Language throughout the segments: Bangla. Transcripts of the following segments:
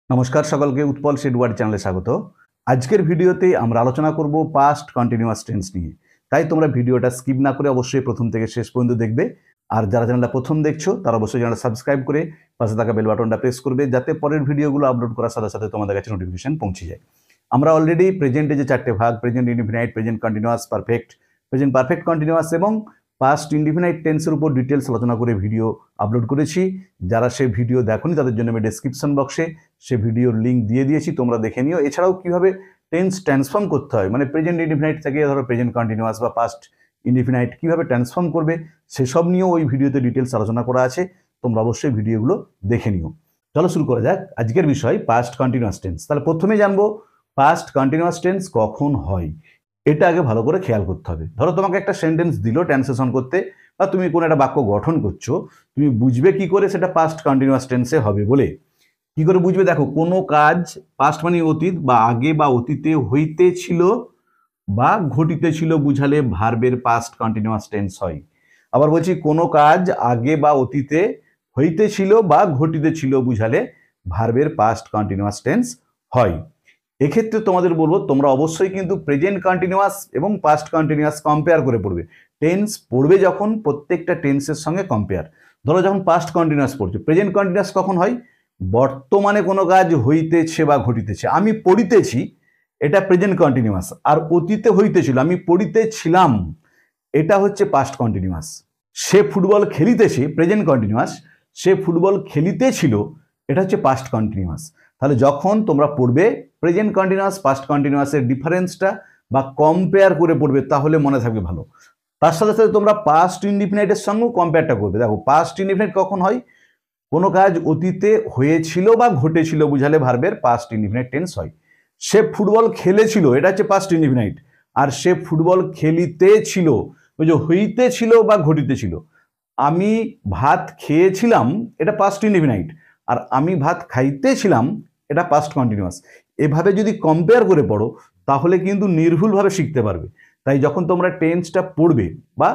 নমস্কার সকলকে উৎপল শেডওয়ার্ড চ্যানেলে স্বাগত। আজকের ভিডিওতে আমরা আলোচনা করব পাস্ট কন্টিনিউয়াস টেন্স নিয়ে। তাই তোমরা ভিডিওটা স্কিপ না করে অবশ্যই প্রথম থেকে শেষ পর্যন্ত দেখবে। আর যারা চ্যানেলটা প্রথম দেখছো তারা অবশ্যই চ্যানেলটা সাবস্ক্রাইব করে পাশে থাকা বেল বাটনটা প্রেস করবে, যাতে পরের ভিডিওগুলো আপলোড করার সাথে সাথে তোমাদের কাছে নোটিফিকেশন পৌঁছে যায়। আমরা অলরেডি প্রেজেন্টে যে চারটে ভাগ, present indefinite, present continuous, present perfect continuous এবং পাস্ট ইনডিফিনাইট টেন্সের উপর ডিটেলস আলোচনা করে ভিডিও আপলোড করেছি। যারা সেই ভিডিও দেখোনি তাদের জন্য আমি ডেসক্রিপশন বক্সে সে ভিডিওর লিঙ্ক দিয়ে দিয়েছি, তোমরা দেখে নিও। এছাড়াও কীভাবে টেন্স ট্রান্সফর্ম করতে হয়, মানে প্রেজেন্ট ইনডিফিনাইট থেকে ধরো প্রেজেন্ট কন্টিনিউয়াস বা পাস্ট ইনডিফিনাইট কীভাবে ট্রান্সফর্ম করবে সেসব নিয়েও ওই ভিডিওতে ডিটেলস আলোচনা করা আছে, তোমরা অবশ্যই ভিডিওগুলো দেখে নিও। চলো শুরু করা যাক আজকের বিষয় পাস্ট কন্টিনিউয়াস টেন্স। তাহলে প্রথমে জানবো পাস্ট কন্টিনিউয়াস টেন্স কখন হয়, এটা আগে ভালো করে খেয়াল করতে হবে। ধরো তোমাকে একটা সেন্টেন্স দিল ট্রান্সলেশন করতে, বা তুমি কোনো একটা বাক্য গঠন করছো, তুমি বুঝবে কি করে সেটা পাস্ট কন্টিনিউয়াস টেন্সে হবে বলে? কি করে বুঝবে? দেখো, কোনো কাজ পাস্ট মানে অতীত বা আগে বা অতীতে হইতেছিল বা ঘটিতেছিল বুঝালে ভার্বের পাস্ট কন্টিনিউয়াস টেন্স হয়। আবার বলছি, কোনো কাজ আগে বা অতীতে হইতেছিল বা ঘটিতেছিল বুঝালে ভার্বের পাস্ট কন্টিনিউয়াস টেন্স হয়। এক্ষেত্রে তোমাদের বলবো, তোমরা অবশ্যই কিন্তু প্রেজেন্ট কন্টিনিউয়াস এবং পাস্ট কন্টিনিউয়াস কম্পেয়ার করে পড়বে। টেন্স পড়বে যখন প্রত্যেকটা টেন্সের সঙ্গে কম্পেয়ার। ধরো যখন পাস্ট কন্টিনিউয়াস পড়ছো, প্রেজেন্ট কন্টিনিউয়াস কখন হয়? বর্তমানে কোনো কাজ হইতেছে বা ঘটিতেছে। আমি পড়িতেছি, এটা প্রেজেন্ট কন্টিনিউয়াস। আর অতীতে হইতেছিল, আমি পড়িতেছিলাম, এটা হচ্ছে পাস্ট কন্টিনিউয়াস। সে ফুটবল খেলিতেছে, প্রেজেন্ট কন্টিনিউয়াস। সে ফুটবল খেলিতেছিল, এটা হচ্ছে পাস্ট কন্টিনিউয়াস। তাহলে যখন তোমরা পড়বে প্রেজেন্ট কন্টিনিউয়াস পাস্ট কন্টিনিউয়াসের ডিফারেন্সটা বা কম্পেয়ার করে পড়বে, তাহলে মনে থাকবে ভালো। তার সাথে সাথে তোমরা পাস্ট ইনডিফিনাইটের সঙ্গেও কম্পেয়ারটা করবে। দেখো, পাস্ট ইনডিফিনাইট কখন হয়? কোনো কাজ অতীতে হয়েছিল বা ঘটেছিল বুঝালে ভার্বের পাস্ট ইনডিফিনাইট টেন্স হয়। সে ফুটবল খেলেছিল, এটা হচ্ছে পাস্ট ইনডিফিনাইট। আর সে ফুটবল খেলিতেছিল, ওই যে হইতেছিল বা ঘটিতেছিল। আমি ভাত খেয়েছিলাম, এটা পাস্ট ইনডিফিনাইট। আর আমি ভাত খাইতেছিলাম, এটা পাস্ট কন্টিনিউয়াস। এভাবে যদি কম্পেয়ার করে পড়ো তাহলে কিন্তু নির্ভুলভাবে শিখতে পারবে। তাই যখন তোমরা টেন্সটা পড়বে বা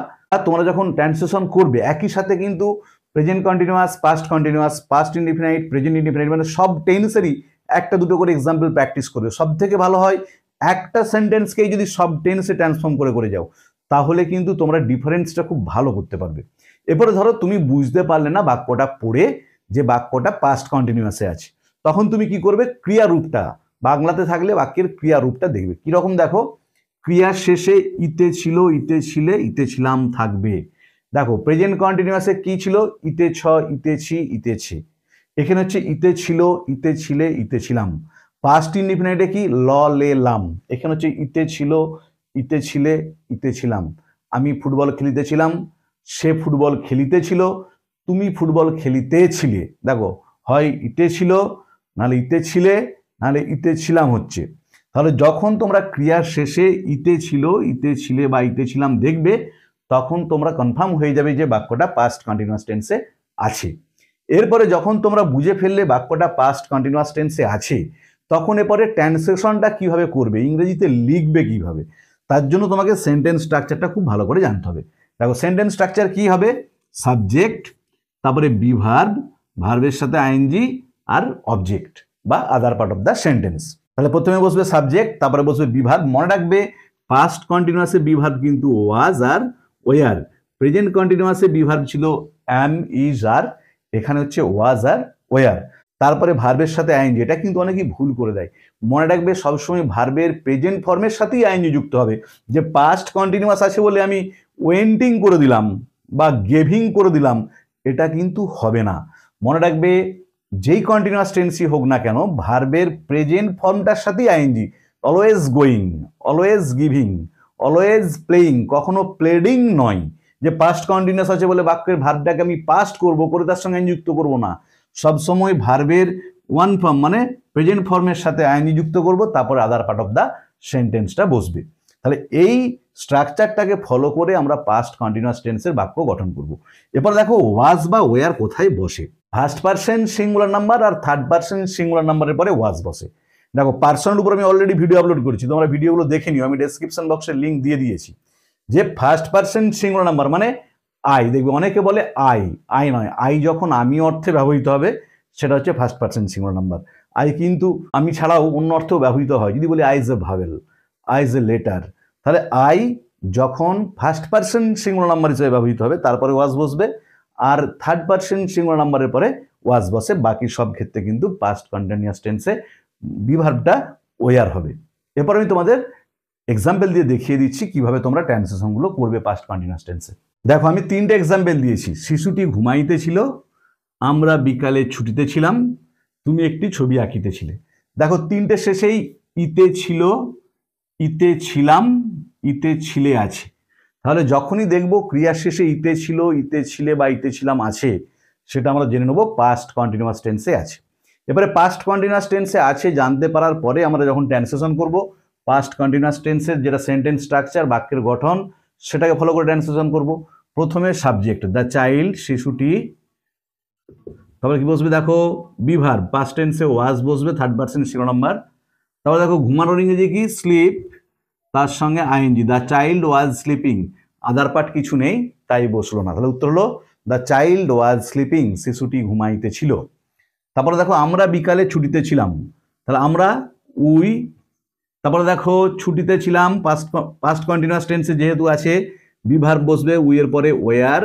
তোমরা যখন ট্রান্সলেশন করবে, একই সাথে কিন্তু present continuous, past continuous, past indefinite, present indefinite, মানে সব টেন্সেরই একটা দুটো করে এক্সাম্পল প্র্যাকটিস করবে। সব থেকে ভালো হয় একটা সেন্টেন্সকেই যদি সব টেন্সে ট্রান্সফর্ম করে করে যাও, তাহলে কিন্তু তোমরা ডিফারেন্সটা খুব ভালো করতে পারবে। এরপরে ধরো তুমি বুঝতে পারলে না বাক্যটা পড়ে যে বাক্যটা পাস্ট কন্টিনিউয়াসে আছে, তখন তুমি কি করবে? ক্রিয়া রূপটা, বাংলাতে থাকলে বাক্যের ক্রিয়া রূপটা দেখবে কিরকম। দেখো, ক্রিয়ার শেষে ইতে ছিল, ইতে ছিলে, ইতে ছিলাম থাকবে। দেখো, প্রেজেন্ট কন্টিনিউয়াসে কি ছিল? ইতে ছ, ইতে ছি, ইতেছে। এখানে হচ্ছে ইতে ছিল, ইতে ছিলে, ইতে ছিলাম। পাস্ট ইনডিফিনাইটে কি? ল লে লাম। এখানে হচ্ছে ইতে ছিল, ইতে ছিলে, ইতে ছিলাম। আমি ফুটবল খেলিতেছিলাম, সে ফুটবল খেলিতেছিল, তুমি ফুটবল খেলিতেছিলে। দেখো, হয় ইতে ছিল, নাহলে ইতে ছিলে, নাহলে ইতে ছিলাম হচ্ছে। তাহলে যখন তোমরা ক্রিয়ার শেষে ইতে ছিল, ইতে ছিলে বা ইতে ছিলাম দেখবে, তখন তোমরা কনফার্ম হয়ে যাবে যে বাক্যটা পাস্ট কন্টিনিউয়াস টেন্সে আছে। এরপরে যখন তোমরা বুঝে ফেললে বাক্যটা পাস্ট কন্টিনিউয়াস টেন্সে আছে, তখন এরপরে ট্রান্সলেশনটা কিভাবে করবে, ইংরেজিতে লিখবে কিভাবে, তার জন্য তোমাকে সেন্টেন্স স্ট্রাকচারটা খুব ভালো করে জানতে হবে। দেখো, সেন্টেন্স স্ট্রাকচার কি হবে? সাবজেক্ট, তারপরে বি ভার্ব, ভার্বের সাথে আইএনজি, আর অবজেক্ট বা আদার পার্ট অফ দ্য সেন্টেন্স। তাহলে প্রথমে বসবে সাবজেক্ট, তারপরে বসবে বি ভার্ব। মনে রাখবে, পাস্ট কন্টিনিউয়াসে বি ভার্ব কিন্তু ওয়াজ আর ওয়ার। প্রেজেন্ট কন্টিনিউয়াসে বি ভার্ব ছিল অ্যাম, ইজ, আর। এখানে হচ্ছে ওয়াজ আর ওয়ার। তারপরে ভার্বের সাথে আইএনজি। এটা কিন্তু অনেকেই ভুল করে দেয়। মনে রাখবে, সবসময় ভার্বের প্রেজেন্ট ফর্মের সাথেই আইএনজি যুক্ত হবে। যে পাস্ট কন্টিনিউয়াস আছে বলে আমি ওয়েন্টিং করে দিলাম বা গেভিং করে দিলাম, এটা কিন্তু হবে না। মনে রাখবে, যেই কন্টিনিউয়াস টেন্সই হোক না কেন, ভার্বের প্রেজেন্ট ফর্মটার সাথেই ING. Always going, always giving, always playing, কখনো প্লেডিং নয়। যে পাস্ট কন্টিনিউয়াস আছে বলে বাক্যের ভার্বটাকে আমি পাস্ট করব, করে তার সঙ্গে আইএনজি যুক্ত করব না। সবসময় ভার্বের ওয়ান ফর্ম মানে প্রেজেন্ট ফর্মের সাথে আইএনজি যুক্ত করব, তারপরে আদার পার্ট অফ দ্য সেন্টেন্সটা বসবে। তাহলে এই স্ট্রাকচারটাকে ফলো করে আমরা পাস্ট কন্টিনিউয়াস টেন্সের বাক্য গঠন করব। এরপর দেখো, ওয়াজ বা ওয়ার কোথায় বসে। ফার্স্ট পারসন সিঙ্গুলার নাম্বার আর থার্ড পারসন সিঙ্গুলার নাম্বারের পরে ওয়াজ বসে। দেখো, পার্সনের উপর আমি অলরেডি ভিডিও আপলোড করেছি, তোমরা ভিডিওগুলো দেখে নিও, আমি ডেসক্রিপশন বক্সে লিঙ্ক দিয়ে দিয়েছি। যে ফার্স্ট পারসন সিঙ্গুলার নাম্বার মানে আই। দেখবে অনেকে বলে আই, আই নয়, আই যখন আমি অর্থে ব্যবহৃত হবে সেটা হচ্ছে first person singular number. I কিন্তু আমি ছাড়াও অন্য অর্থেও ব্যবহৃত হয়। যদি বলি I is a vowel, I is a letter, তাহলে আই যখন ফার্স্ট পার্সন সিঙ্গুলার নাম্বার হিসেবে ব্যবহৃত হবে তারপরে ওয়াজ বসবে, আর থার্ড পার্সন সিঙ্গুলার নাম্বারের পরে ওয়াজ বসে। বাকি সব ক্ষেত্রে কিন্তু পাস্ট কন্টিনিউয়াস টেন্সে বিভার্বটা ওয়ার হবে। এরপর আমি তোমাদের এক্সাম্পল দিয়ে দেখিয়ে দিচ্ছি কিভাবে তোমরা ট্রান্সলেশনগুলো করবে পাস্ট কন্টিনিউয়াস টেন্সে। দেখো আমি 3টে এক্সাম্পল দিয়েছি। শিশুটি ঘুমাইতেছিল, আমরা বিকালে ছুটিতে ছিলাম, তুমি একটি ছবি আঁকিতেছিলে। দেখো 3টে শেষেই ইতে ছিল, ইতে ছিলাম, ইতে ছিলে আছে। তাহলে যখনই দেখবো ক্রিয়ার শেষে ইতে ছিল, ইতে ছিলে বা ইতে ছিলাম আছে, সেটা আমরা জেনে নেবো পাস্ট কন্টিনিউয়াস টেন্সে আছে। এবারে পাস্ট কন্টিনিউয়াস টেন্সে আছে জানতে পারার পরে আমরা যখন ট্রান্সলেশন করব, পাস্ট কন্টিনিউয়াস টেন্সের যেটা সেন্টেন্স স্ট্রাকচার, বাক্যের গঠন, সেটাকে ফলো করে ট্রান্সলেশন করব। প্রথমে সাবজেক্ট দ্য চাইল্ড, শিশুটি, তারপরে কি বসবে দেখো বিভার্ব, পাস্ট টেন্সে ওয়াজ বসবে, থার্ড পারসন সিঙ্গুলার নাম্বার। তারপরে দেখো ঘুমানোর ইংরেজি কি স্লিপ, তার সঙ্গে ING, the child was sleeping, other part কিছু নেই তাই বসলো না। তাহলে উত্তর হলো দ্য চাইল্ড ওয়াজ স্লিপিং, শিশুটি ঘুমাইতেছিল। তারপরে দেখো আমরা বিকালে ছুটিতে ছিলাম, তাহলে আমরা উই, তারপরে দেখো ছুটিতে ছিলাম পাস্ট কন্টিনিউয়াস টেন্সে যেহেতু আছে বিভার্ব বসবে উই এর পরে ওয়ার,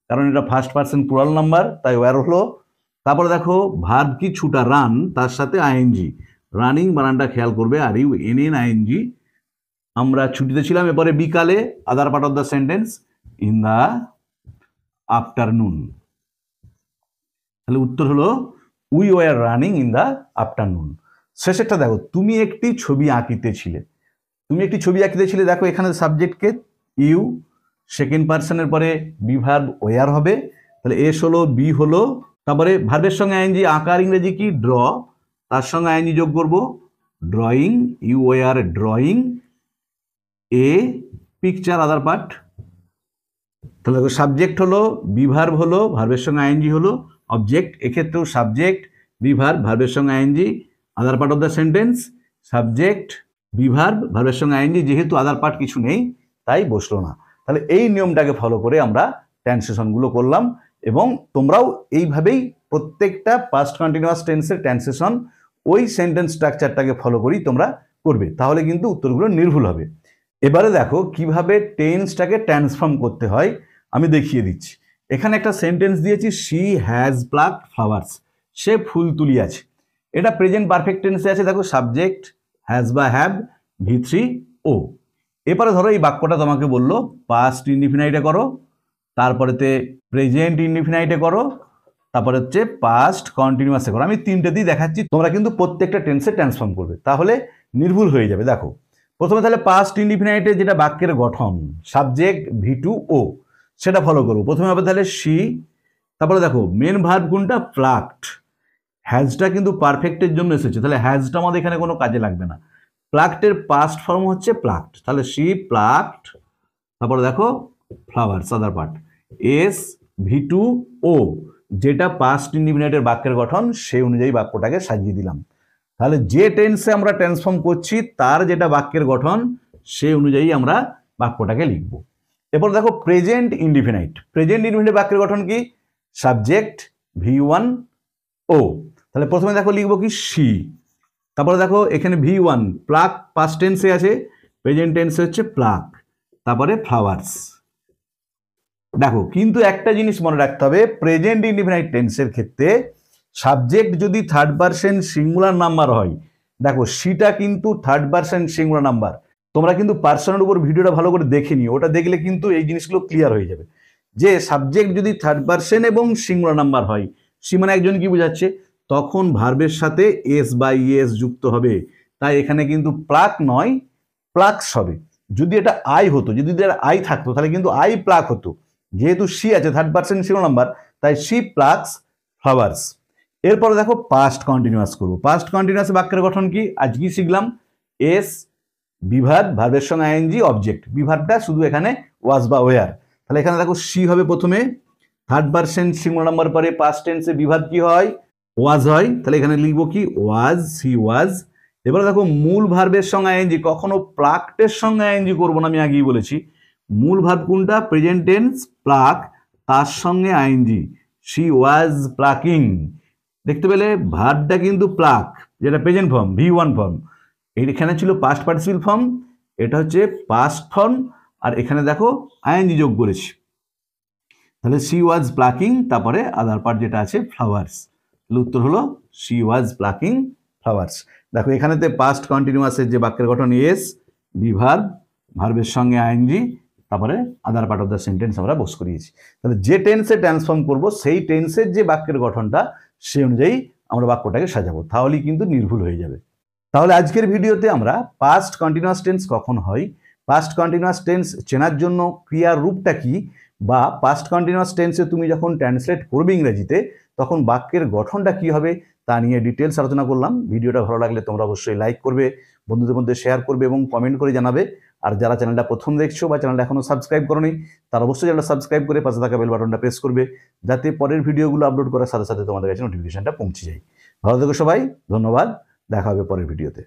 কারণ এটা ফার্স্ট পার্সন প্লুরাল নাম্বার তাই ওয়ার হলো। তারপরে দেখো ভার্ব কি ছুটা, রান, তার সাথে আইএনজি, রানিং বানানটা খেয়াল করবে, R U N N ING. আমরা ছুটিতে ছিলাম, এরপরে বিকালে other part of the sentence in the afternoon. তাহলে উত্তর হলো we were running in the afternoon. শেষেরটা দেখো তুমি একটি ছবি আঁকিতেছিলে, তুমি একটি ছবি আঁকিতেছিলে। দেখো এখানে সাবজেক্টকে ইউ, সেকেন্ড পার্সনের পরে বিভার্ব ওয়ার হবে, তাহলে এস হলো, বি হলো, তারপরে ভার্বের সঙ্গে আইএনজি, আঁকার ইংরেজি কি ড্র, তার সঙ্গে আইএনজি যোগ করবো drawing, you were drawing a picture other part. তাহলে সাবজেক্ট হলো, বিভার্ব হলো, ভার্বের সঙ্গে আইএনজি হলো, অবজেক্ট, এক্ষেত্রেও সাবজেক্ট বিভার্ব ভার্বের সঙ্গে ING, other part of the sentence subject be verb ভার্বের সঙ্গে আইএনজি, যেহেতু আদার পার্ট কিছু নেই তাই বসলো না। তাহলে এই নিয়মটাকে ফলো করে আমরা ট্রান্সলেশনগুলো করলাম, এবং তোমরাও এইভাবেই প্রত্যেকটা পাস্ট কন্টিনিউয়াস টেন্সের ট্রান্সলেশন ওই সেন্টেন্স স্ট্রাকচারটাকে ফলো করেই তোমরা করবে, তাহলে কিন্তু উত্তরগুলো নির্ভুল হবে। এবারে দেখো কিভাবে টেন্সটাকে ট্রান্সফর্ম করতে হয় আমি দেখিয়ে দিচ্ছি। এখানে একটা সেন্টেন্স দিয়েছি, শি হ্যাজ প্লাকড ফ্লাওয়ার্স, সে ফুল তুলিয়াছে। এটা প্রেজেন্ট পারফেক্ট টেন্সে আছে। দেখো সাবজেক্ট হ্যাজ বা হ্যাভ, V3 ও। এরপরে ধরো এই বাক্যটা তোমাকে বললো পাস্ট ইনডিফিনাইটে করো, তারপরেতে প্রেজেন্ট ইনডিফিনাইটে করো, তারপরে হচ্ছে পাস্ট কন্টিনিউয়াসে করো। আমি 3টে দিয়ে দেখাচ্ছি, তোমরা কিন্তু প্রত্যেকটা টেন্সে ট্রান্সফর্ম করবে, তাহলে নির্ভুল হয়ে যাবে। দেখো প্রথমে তাহলে পাস্ট ইনডিফিনাইটে যেটা বাক্যের গঠন, সাবজেক্ট V2 ও, সেটা ফলো করবো। প্রথমে হবে তাহলে শি, তারপরে দেখো মেন ভার্ব কোনটা, প্লাকড, হ্যাজটা কিন্তু পারফেক্টের জন্য এসেছে, তাহলে হ্যাজটা আমাদের এখানে কোনো কাজে লাগবে না। প্লাকডের পাস্ট ফর্ম হচ্ছে প্লাকড, তাহলে শি প্লাকড, তারপরে দেখো flowers other part, S V2 ও, যেটা পাস্ট ইনডিফিনাইটের বাক্যের গঠন সেই অনুযায়ী বাক্যটাকে সাজিয়ে দিলাম। তাহলে যে টেন্সে আমরা ট্রান্সফর্ম করছি তার যেটা বাক্যের গঠন সেই অনুযায়ী আমরা বাক্যটাকে লিখব। এরপর দেখো প্রেজেন্ট ইনডিফিনাইট, প্রেজেন্ট ইনডিফিনাইট বাক্যের গঠন কি, সাবজেক্ট V1 ও, তাহলে প্রথমে দেখো লিখবো কি শি, তারপরে দেখো এখানে V1 প্লাক পাস্ট টেন্সে আছে, প্রেজেন্ট টেন্সে হচ্ছে প্লাক, তারপরে ফ্লাওয়ার্স। দেখো কিন্তু একটা জিনিস মনে রাখতে হবে, প্রেজেন্ট ইনডিফিনাইট টেন্সের ক্ষেত্রে সাবজেক্ট যদি থার্ড পারসন সিঙ্গুলার নাম্বার হয়, দেখো সিটা কিন্তু থার্ড পারসন সিঙ্গুলার নাম্বার। তোমরা কিন্তু পার্সনের উপর ভিডিওটা ভালো করে দেখে নিও, ওটা দেখলে কিন্তু এই জিনিসগুলো ক্লিয়ার হয়ে যাবে। যে সাবজেক্ট যদি থার্ড পারসন এবং সিঙ্গুলার নাম্বার হয়, সি মানে একজন কি বোঝাচ্ছে, তখন ভার্বের সাথে এস বা ইএস যুক্ত হবে, তাই এখানে কিন্তু প্লাক নয় প্লাক্স হবে। যদি এটা আই হতো, যদি এটা আই থাকতো তাহলে কিন্তু আই প্লাক হতো, যেহেতু সি আছে থার্ড পারসন সিঙ্গুলার নাম্বার তাই সি প্লাক্স ফ্লাওয়ার্স। এরপরে দেখো পাস্ট কন্টিনিউয়াস করবো। পাস্ট কন্টিনিউয়াস বাক্যের গঠন কি, আজকে শিখলাম এস বিভার্ব ভার্বের সঙ্গে আইএনজি, অবজেক্ট বিভার্বটা শুধু এখানে ওয়াজ বা ওয়ার। তাহলে এখানে দেখো সি হবে প্রথমে, থার্ড পারসন সিঙ্গুলার নাম্বার পরে পাস্ট টেন্সে বিভার্ব কি হয়, ওয়াজ হয়, তাহলে এখানে লিখবো কি ওয়াজ, সি ওয়াজ। এবারে দেখো মূল ভার্বের সঙ্গে আইএনজি, কখনো প্লাকটের সঙ্গে আইএনজি করবো না, আমি আগেই বলেছি। মূল ভার্ব কোনটা, প্রেজেন্ট টেন্স প্লাক, তার সঙ্গে আইএনজি, শি ওয়াজ প্লাকিং, দেখতে পেলে ভার্বটা কিন্তু প্লাক, যেটা প্রেজেন্ট ফর্ম, V1 ফর্ম। এইখানে ছিল পাস্ট পার্টিসিপল ফর্ম, এটা হচ্ছে পাস্ট ফর্ম, আর এখানে দেখো আইএনজি যোগ করেছি। তাহলে শি ওয়াজ প্লাকিং, তারপরে আদার পার্ট যেটা আছে ফ্লাওয়ার্স। তাহলে উত্তর হলো শি ওয়াজ প্লাকিং ফ্লাওয়ার্স। দেখো এখানেতে পাস্ট কন্টিনিউয়াসের যে বাক্যের গঠন ইয়েস, বি ভার্ব, ভার্বের সঙ্গে আইএনজি, তারপরে আদার পার্ট অফ দ্য সেন্টেন্স আমরা বস করিয়েছি। তাহলে যে টেন্সে ট্রান্সফর্ম করব সেই টেন্সের যে বাক্যের গঠনটা সেই অনুযায়ী আমরা বাক্যটাকে সাজাবো, তাহলেই কিন্তু নির্ভুল হয়ে যাবে। তাহলে আজকের ভিডিওতে আমরা পাস্ট কন্টিনিউয়াস টেন্স কখন হয়, পাস্ট কন্টিনিউয়াস টেন্স চেনার জন্য ক্রিয়ার রূপটা কি, বা পাস্ট কন্টিনিউয়াস টেন্সে তুমি যখন ট্রান্সলেট করবে ইংরেজিতে তখন বাক্যের গঠনটা কি হবে তা নিয়ে ডিটেলস আলোচনা করলাম। ভিডিওটা ভালো লাগলে তোমরা অবশ্যই লাইক করবে, বন্ধুদের মধ্যে শেয়ার করবে এবং কমেন্ট করে জানাবে। আর যারা চ্যানেলটা প্রথম দেখছো বা চ্যানেলটা এখনো সাবস্ক্রাইব করোনি তারা অবশ্যই চ্যানেলটা সাবস্ক্রাইব করে পাশে থাকা বেল বাটনটা প্রেস করবে, যাতে পরের ভিডিওগুলো আপলোড করার সাথে সাথে তোমাদের কাছে নোটিফিকেশনটা পৌঁছে যায়। ভালো থেকো সবাই, ধন্যবাদ, দেখা হবে পরের ভিডিওতে।